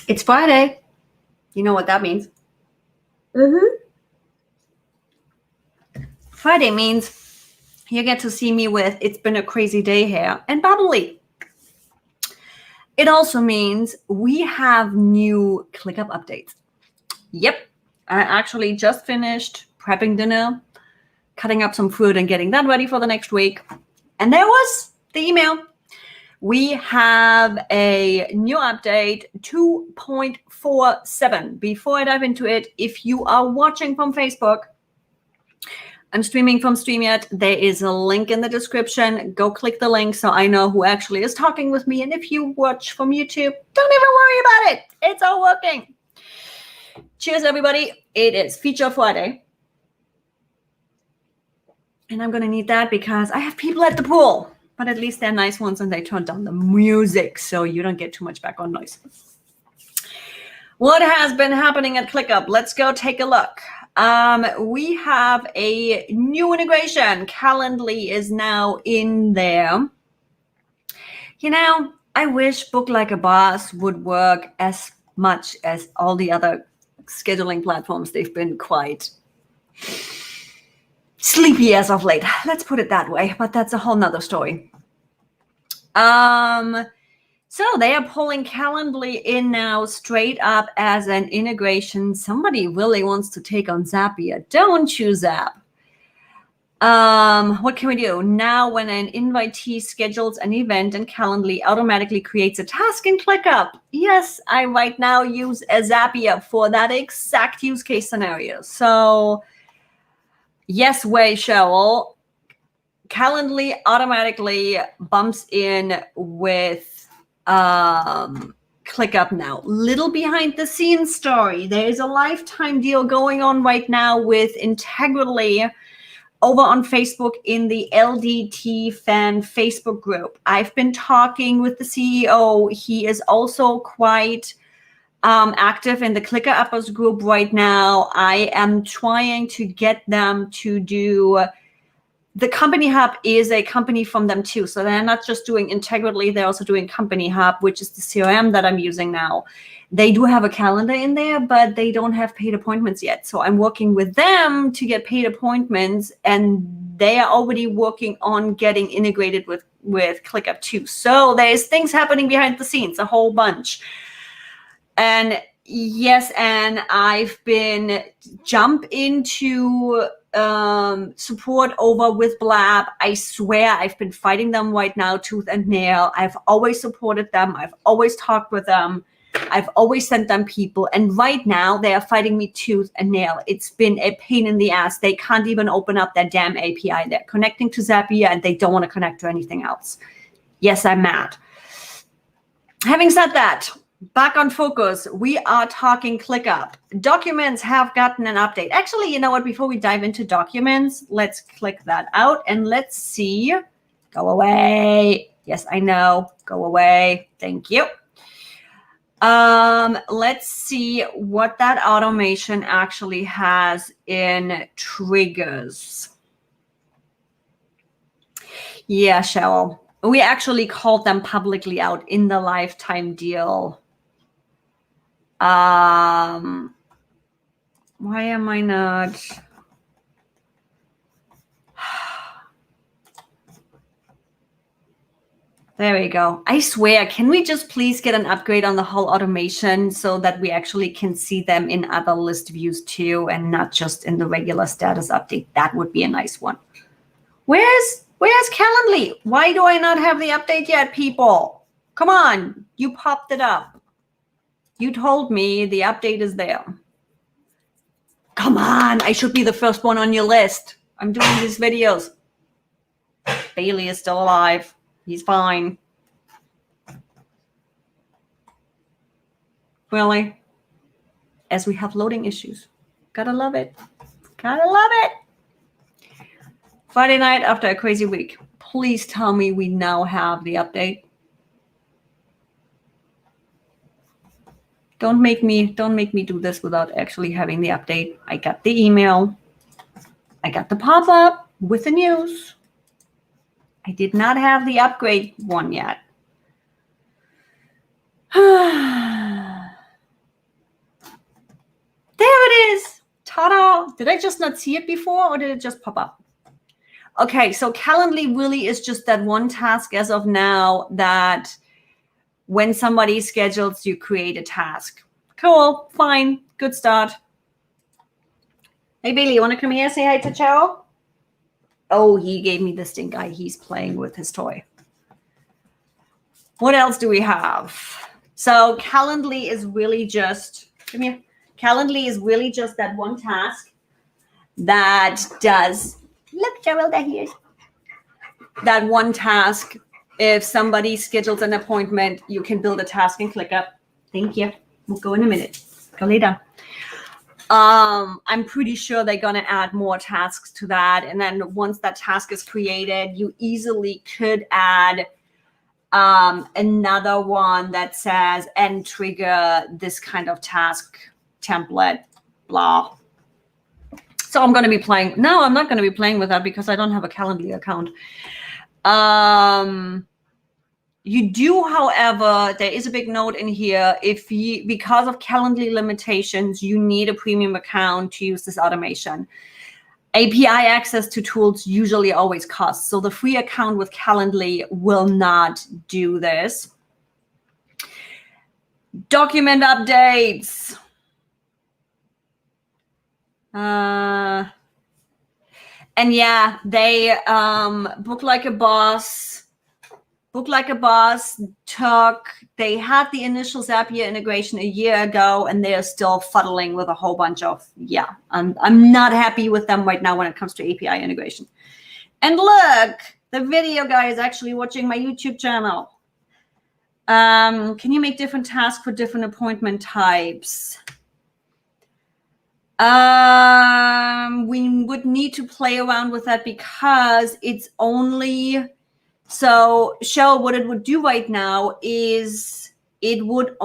It's Friday. You know what that means. Friday means you get to see me with "It's been a crazy day here" and bubbly. It also means we have new ClickUp updates. Yep, I actually just finished prepping dinner, cutting up some food and getting that ready for the next week. And there was the email. We have a new update, 2.47. Before I dive into it, if you are watching from Facebook, I'm streaming from StreamYard. There is a link in the description. Go click the link so I know who actually is talking with me. And if you watch from YouTube, don't even worry about it. It's all working. Cheers, everybody. It is Feature Friday. And I'm going to need that because I have people at the pool. But at least they're nice ones and they turned down the music so you don't get too much background noise. What has been happening at ClickUp? Let's go take a look. We have a new integration. Calendly is now in there. You know, I wish Book Like a Boss would work as much as all the other scheduling platforms. They've been quite sleepy as of late. Let's put it that way, but that's a whole nother story. So they are pulling Calendly in now straight up as an integration. Somebody really wants to take on Zapier. Don't you, Zap? What can we do? Now when an invitee schedules an event in Calendly, automatically creates a task in ClickUp. Yes, I right now use a Zapier for that exact use case scenario. So yes way, Cheryl. Calendly automatically bumps in with ClickUp now. Little behind the scenes story. There is a lifetime deal going on right now with Integrally over on Facebook in the LDT fan Facebook group. I've been talking with the CEO. He is also quite active in the ClickUppers group right now. I am trying to get them to do. The Company Hub is a company from them too. So they're not just doing Integrally, they're also doing Company Hub, which is the CRM that I'm using now. They do have a calendar in there, but they don't have paid appointments yet. So I'm working with them to get paid appointments, and they are already working on getting integrated with ClickUp too. So there's things happening behind the scenes, a whole bunch. And yes, and I've been jump into support over with Blab. I swear I've been fighting them right now tooth and nail. I've always supported them. I've always talked with them. I've always sent them people. And right now they are fighting me tooth and nail. It's been a pain in the ass. They can't even open up their damn API. They're connecting to Zapier and they don't want to connect to anything else. Yes, I'm mad. Having said that, back on focus, we are talking ClickUp. Documents have gotten an update. Actually, you know what? Before we dive into documents, let's click that out and let's see. Go away. Yes, I know. Go away. Thank you. Let's see what that automation actually has in triggers. Yeah, Cheryl. We actually called them publicly out in the lifetime deal. Why am I not? There we go. I swear, can we just please get an upgrade on the whole automation so that we actually can see them in other list views too and not just in the regular status update? That would be a nice one. Where's Calendly? Why do I not have the update yet, people? Come on, you popped it up. You told me the update is there. Come on, I should be the first one on your list. I'm doing these videos. Bailey is still alive. He's fine. Really? As we have loading issues. Gotta love it. Gotta love it. Friday night after a crazy week. Please tell me we now have the update. Don't make me do this without actually having the update. I got the email. I got the pop-up with the news. I did not have the upgrade one yet. Ta-da! Did I just not see it before, or did it just pop up? Okay, so Calendly really is just that one task as of now that when somebody schedules, you create a task. Cool, fine, good start. Hey, Bailey, you want to come here, say hi to Chow? Oh, he gave me the stink eye. He's playing with his toy. What else do we have? So Calendly is really just, come here. Calendly is really just that one task that does, look, Gerald, there he is. That one task. If somebody schedules an appointment, you can build a task in ClickUp. Thank you. We'll go in a minute. Go lay down. I'm pretty sure they're going to add more tasks to that. And then once that task is created, you easily could add another one that says, and trigger this kind of task template, blah. So I'm going to be playing. No, I'm not going to be playing with that because I don't have a Calendly account. You do, however, there is a big note in here. If you, because of Calendly limitations, you need a premium account to use this automation. API access to tools usually always costs. So the free account with Calendly will not do this. Document updates. And yeah, they Book Like a Boss. Book Like a Boss they had the initial Zapier integration a year ago, and they're still fuddling with a whole bunch of, I'm not happy with them right now when it comes to API integration. And look, the video guy is actually watching my YouTube channel. Can you make different tasks for different appointment types? We would need to play around with that because it's only... So, Shell, what it would do right now is it would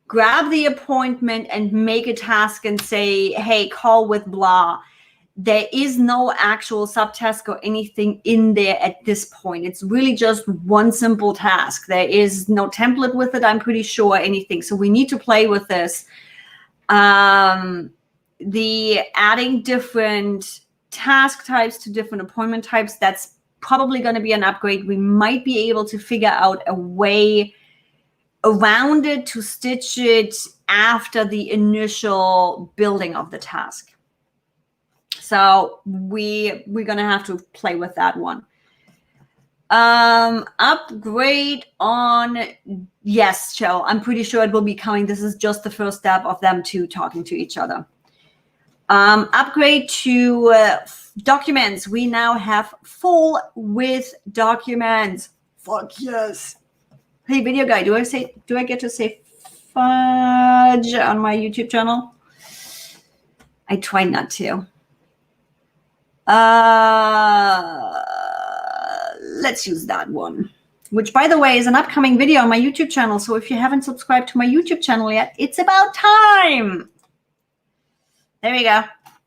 grab the appointment and make a task and say, hey, call with blah. There is no actual subtask or anything in there at this point. It's really just one simple task. There is no template with it, I'm pretty sure, anything. So we need to play with this. The adding different task types to different appointment types, that's probably going to be an upgrade. We might be able to figure out a way around it to stitch it after the initial building of the task. So we're going to have to play with that one. Upgrade on, yes, Cheryl, I'm pretty sure it will be coming. This is just the first step of them two talking to each other. Upgrade to documents. We now have full width documents. Fuck yes. Hey, video guy, do I get to say fudge on my YouTube channel? I try not to. Let's use that one, which, by the way, is an upcoming video on my YouTube channel. So if you haven't subscribed to my YouTube channel yet, it's about time. There we go.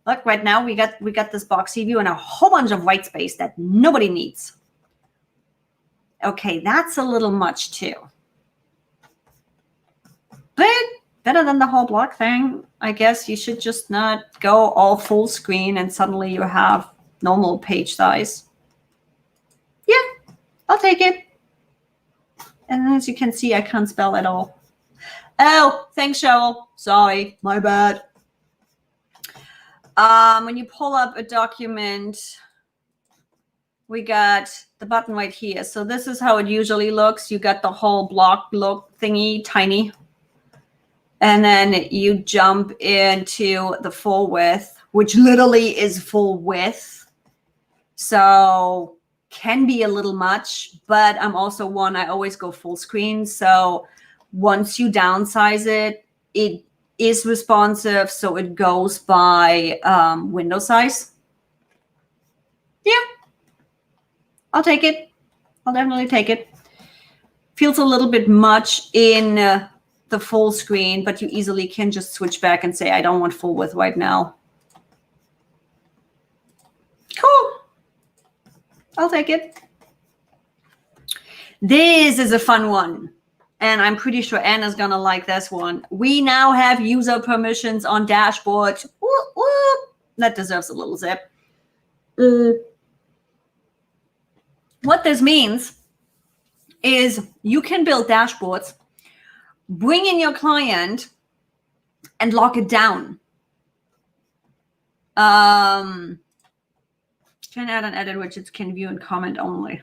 Look, right now we got this boxy view and a whole bunch of white space that nobody needs. Okay, that's a little much too. But better than the whole block thing. I guess you should just not go all full screen and suddenly you have normal page size. Yeah, I'll take it. And as you can see, I can't spell at all. Oh, thanks, Cheryl. Sorry, my bad. When you pull up a document, we got the button right here. So this is how it usually looks. You got the whole block look thingy, tiny. And then you jump into the full width, which literally is full width. So can be a little much, but I'm also one, I always go full screen. So once you downsize it, it is responsive, so it goes by window size. Yeah, I'll take it. I'll definitely take it. Feels a little bit much in the full screen, but you easily can just switch back and say, I don't want full width right now. Cool. I'll take it. This is a fun one. and I'm pretty sure Anna's gonna like this one. We now have user permissions on dashboard. Whoop, whoop. That deserves a little zip. What this means is you can build dashboards, bring in your client, and lock it down. Can add and edit widgets, can view and comment only.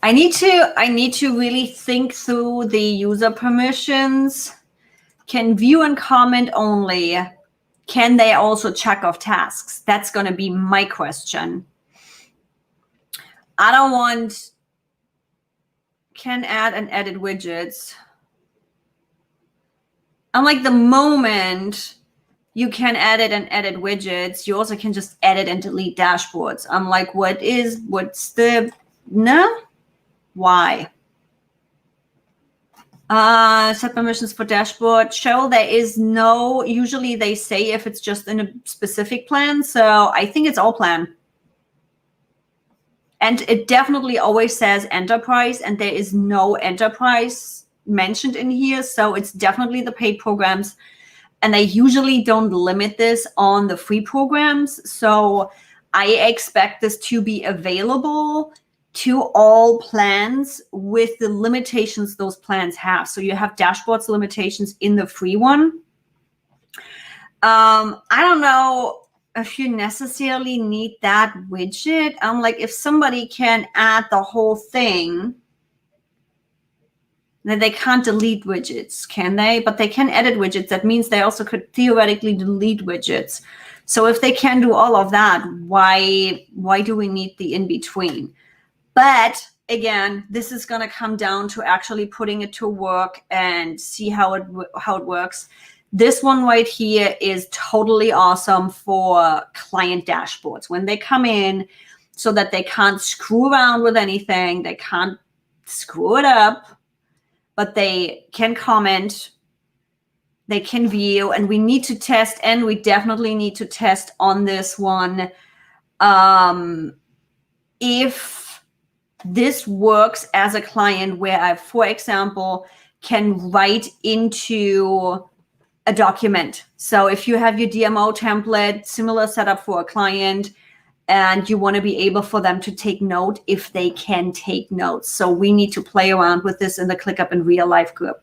I need to really think through the user permissions. Can view and comment only. Can they also check off tasks? That's going to be my question. I don't want can add and edit widgets. I'm like, the moment you can edit and edit widgets, you also can just edit and delete dashboards. I'm like, what's the, no? Why? Set permissions for dashboard. Cheryl, there is no, usually they say if it's just in a specific plan. So I think it's all plan. And it definitely always says enterprise, and there is no enterprise mentioned in here. So it's definitely the paid programs. And they usually don't limit this on the free programs. So I expect this to be available to all plans with the limitations those plans have. So you have dashboards limitations in the free one. I don't know if you necessarily need that widget. I'm like, if somebody can add the whole thing, then they can't delete widgets, can they? But they can edit widgets. That means they also could theoretically delete widgets. So if they can do all of that, why do we need the in-between? But again, this is going to come down to actually putting it to work and see how it works. This one right here is totally awesome for client dashboards when they come in, so that they can't screw around with anything. They can't screw it up, but they can comment, they can view, and we need to test, and we definitely need to test on this one if this works as a client where I, for example, can write into a document. So if you have your DMO template, similar setup for a client, and you want to be able for them to take note if they can take notes. So we need to play around with this in the ClickUp in real life group.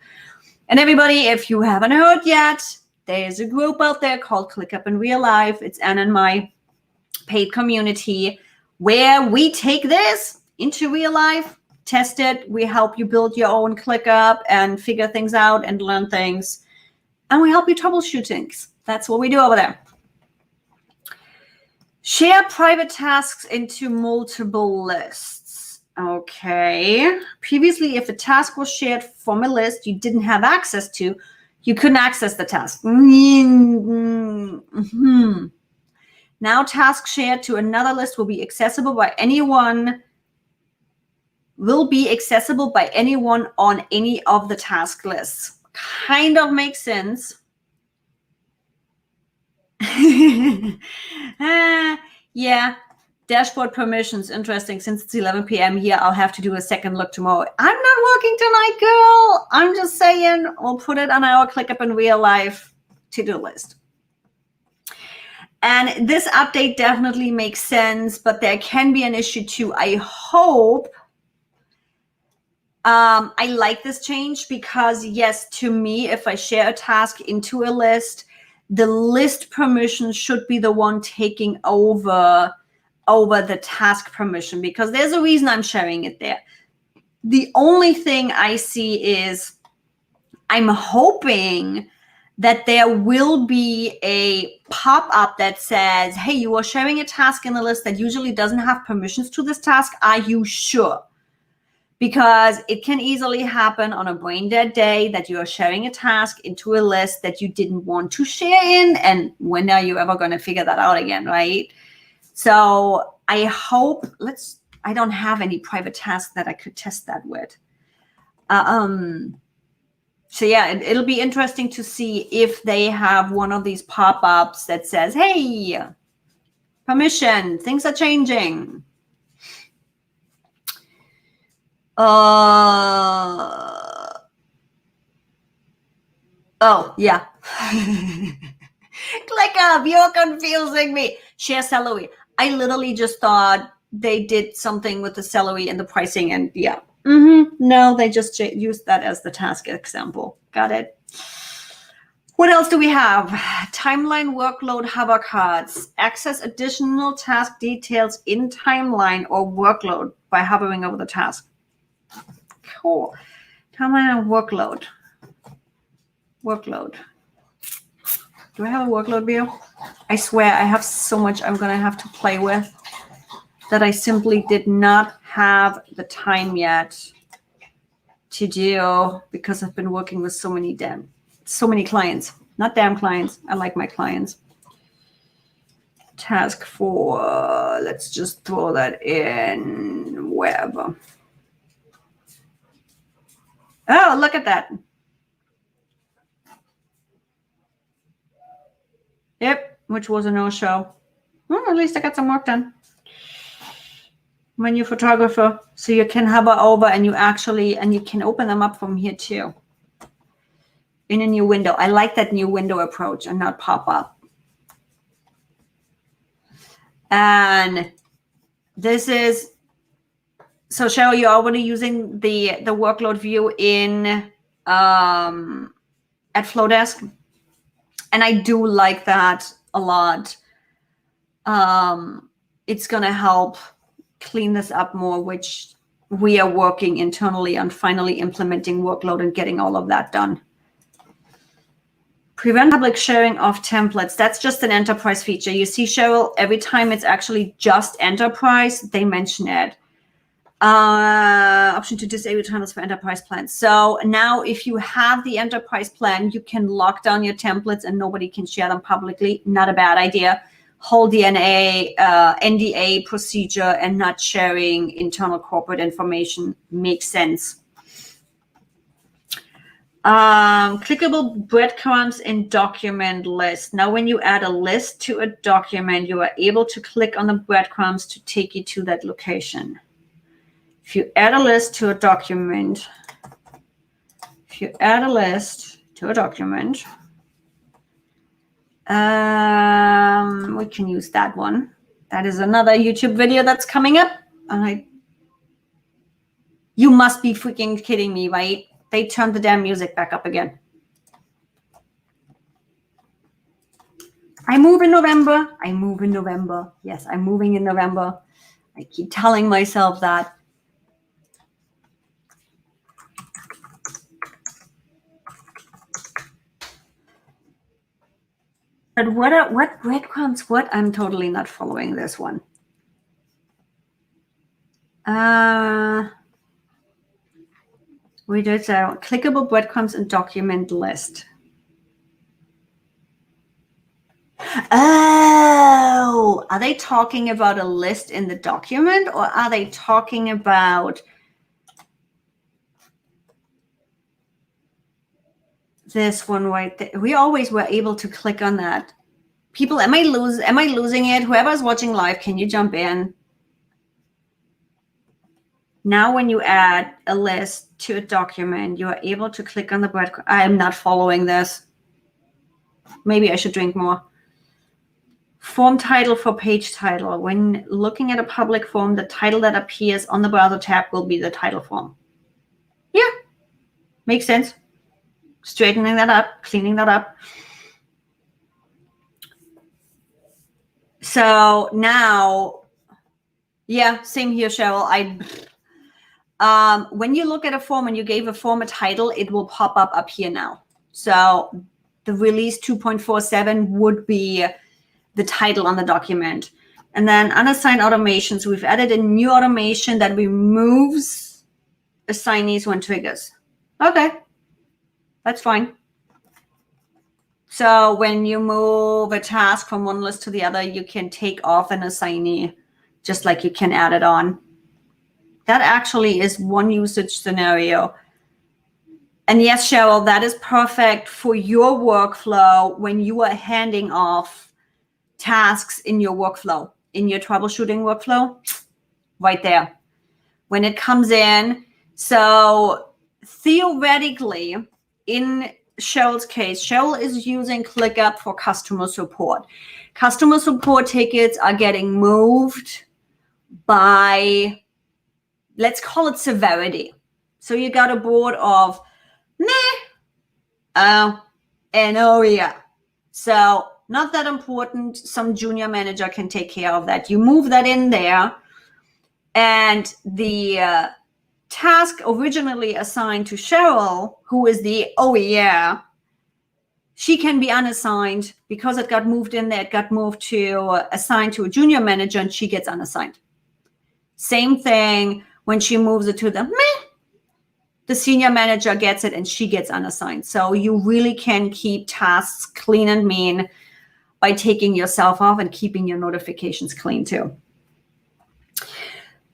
And everybody, if you haven't heard yet, there's a group out there called ClickUp in real life. It's Anna and my paid community where we take this into real life, test it. We help you build your own ClickUp and figure things out and learn things. And we help you troubleshoot things. That's what we do over there. Share private tasks into multiple lists. Okay. Previously, if a task was shared from a list you didn't have access to, you couldn't access the task. Now tasks shared to another list will be accessible by anyone on any of the task lists. Kind of makes sense. Yeah, dashboard permissions, interesting. Since it's 11 p.m. here, I'll have to do a second look tomorrow. I'm not working tonight, girl. I'm just saying we'll put it on our ClickUp in real life to-do list. And this update definitely makes sense, but there can be an issue too. I hope I like this change because, yes, to me, if I share a task into a list, the list permission should be the one taking over the task permission, because there's a reason I'm sharing it there. The only thing I see is I'm hoping that there will be a pop-up that says, hey, you are sharing a task in a list that usually doesn't have permissions to this task. Are you sure? Because it can easily happen on a brain dead day that you are sharing a task into a list that you didn't want to share in. And when are you ever going to figure that out again, right? So I hope, I don't have any private tasks that I could test that with. So yeah, it'll be interesting to see if they have one of these pop-ups that says, hey, permission, things are changing. Oh, yeah. ClickUp, you're confusing me. Share salary. I literally just thought they did something with the salary and the pricing, and yeah. No, they just used that as the task example. Got it. What else do we have? Timeline workload hover cards. Access additional task details in timeline or workload by hovering over the task. Cool. Timeline and workload. Workload. Do I have a workload view? I swear I have so much I'm going to have to play with that I simply did not have the time yet to do because I've been working with so many clients. Not damn clients. I like my clients. Task 4. Let's just throw that in wherever. Oh, look at that. Yep, which was a no-show. Well, at least I got some work done. Menu photographer. So you can hover over and you can open them up from here too. In a new window. I like that new window approach and not pop up. And this is, so Cheryl, you're already using the workload view in at Flowdesk. And I do like that a lot. It's going to help clean this up more, which we are working internally on finally implementing workload and getting all of that done. Prevent public sharing of templates. That's just an enterprise feature. You see, Cheryl, every time it's actually just enterprise, they mention it. Option to disable titles for enterprise plans. So now if you have the enterprise plan, you can lock down your templates and nobody can share them publicly. Not a bad idea. Whole DNA, NDA procedure and not sharing internal corporate information makes sense. Clickable breadcrumbs in document list. Now, when you add a list to a document, you are able to click on the breadcrumbs to take you to that location. If you add a list to a document, we can use that one. That is another YouTube video that's coming up. You must be freaking kidding me, right? They turned the damn music back up again. I move in November. Yes, I'm moving in November. I keep telling myself that. But what breadcrumbs? What? I'm totally not following this one. We did clickable breadcrumbs and document list. Oh, are they talking about a list in the document, or are they talking about this one right there? We always were able to click on that. People, am I losing it? Whoever's watching live, can you jump in? Now, when you add a list to a document, you are able to click on the breadcrumb. I am not following this. Maybe I should drink more. Form title for page title. When looking at a public form, the title that appears on the browser tab will be the title form. Yeah, makes sense. Straightening that up, cleaning that up. So now, yeah, same here, Cheryl. When you look at a form and you gave a form a title, it will pop up here now. So the release 2.47 would be the title on the document. And then unassigned automations, we've added a new automation that removes assignees when triggers. Okay, that's fine. So when you move a task from one list to the other, you can take off an assignee, just like you can add it on. That actually is one usage scenario. And yes, Cheryl, that is perfect for your workflow when you are handing off tasks in your workflow, in your troubleshooting workflow, right there. When it comes in, So theoretically, in Cheryl's case, Cheryl is using ClickUp for customer support. Customer support tickets are getting moved by, let's call it severity. So you got a board of meh, oh, and oh yeah. So not that important. Some junior manager can take care of that. You move that in there, and the task originally assigned to Cheryl, who is the oh yeah, she can be unassigned because it got moved in there. It got moved to assigned to a junior manager, and she gets unassigned. Same thing when she moves it to the meh, the senior manager gets it and she gets unassigned. So you really can keep tasks clean and mean by taking yourself off and keeping your notifications clean too.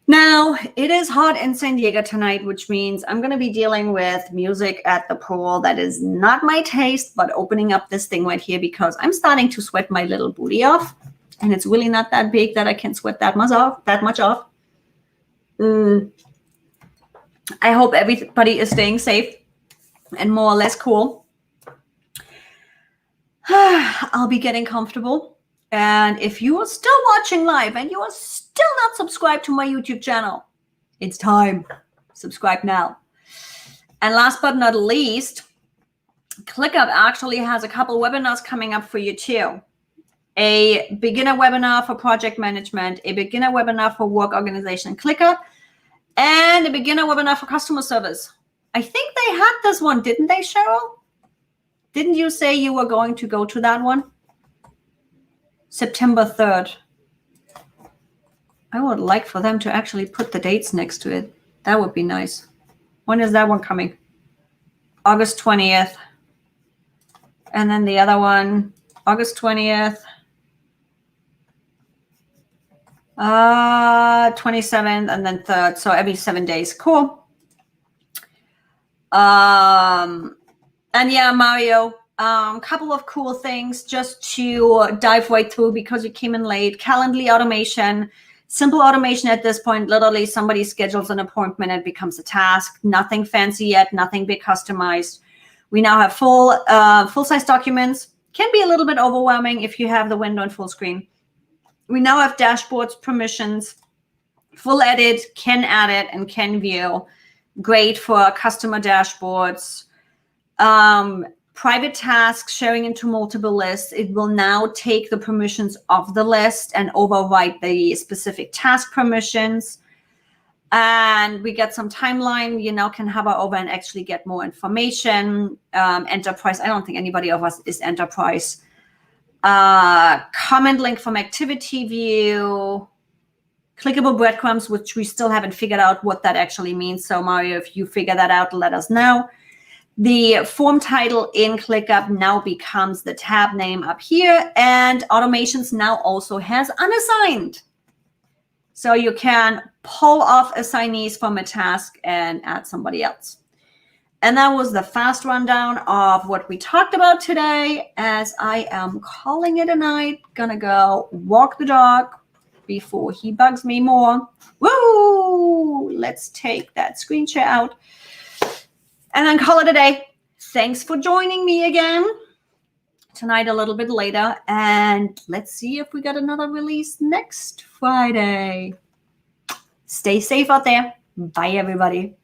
Now, it is hot in San Diego tonight, which means I'm going to be dealing with music at the pool that is not my taste, but opening up this thing right here because I'm starting to sweat my little booty off. And it's really not that big that I can sweat that much off. I hope everybody is staying safe and more or less cool. I'll be getting comfortable. And if you are still watching live and you are still not subscribed to my YouTube channel, it's time. Subscribe now. And last but not least, ClickUp actually has a couple webinars coming up for you too. A beginner webinar for project management, a beginner webinar for work organization in ClickUp, and a beginner webinar for customer service. I think they had this one, didn't they, Cheryl? Didn't you say you were going to go to that one? September 3rd. I would like for them to actually put the dates next to it. That would be nice. When is that one coming? August 20th. And then the other one, August 20th. 27th and then 3rd. So every 7 days. Cool. And yeah, Mario, couple of cool things just to dive right through because you came in late. Calendly automation, simple automation at this point. Literally somebody schedules an appointment and it becomes a task. Nothing fancy yet, nothing big customized. We now have full-size documents. Can be a little bit overwhelming if you have the window in full screen. We now have dashboards, permissions, full edit, can edit, and can view. Great for customer dashboards. Private tasks, sharing into multiple lists. It will now take the permissions of the list and overwrite the specific task permissions. And we get some timeline. You now can hover over and actually get more information. Enterprise, I don't think anybody of us is enterprise. Comment link from activity view. Clickable breadcrumbs, which we still haven't figured out what that actually means. So Mario, if you figure that out, let us know. The form title in ClickUp now becomes the tab name up here, and automations now also has unassigned. So you can pull off assignees from a task and add somebody else. And that was the fast rundown of what we talked about today. As I am calling it a night, gonna go walk the dog before he bugs me more. Woo! Let's take that screen share out. And then call it a day. Thanks for joining me again tonight a little bit later. And let's see if we got another release next Friday. Stay safe out there. Bye, everybody.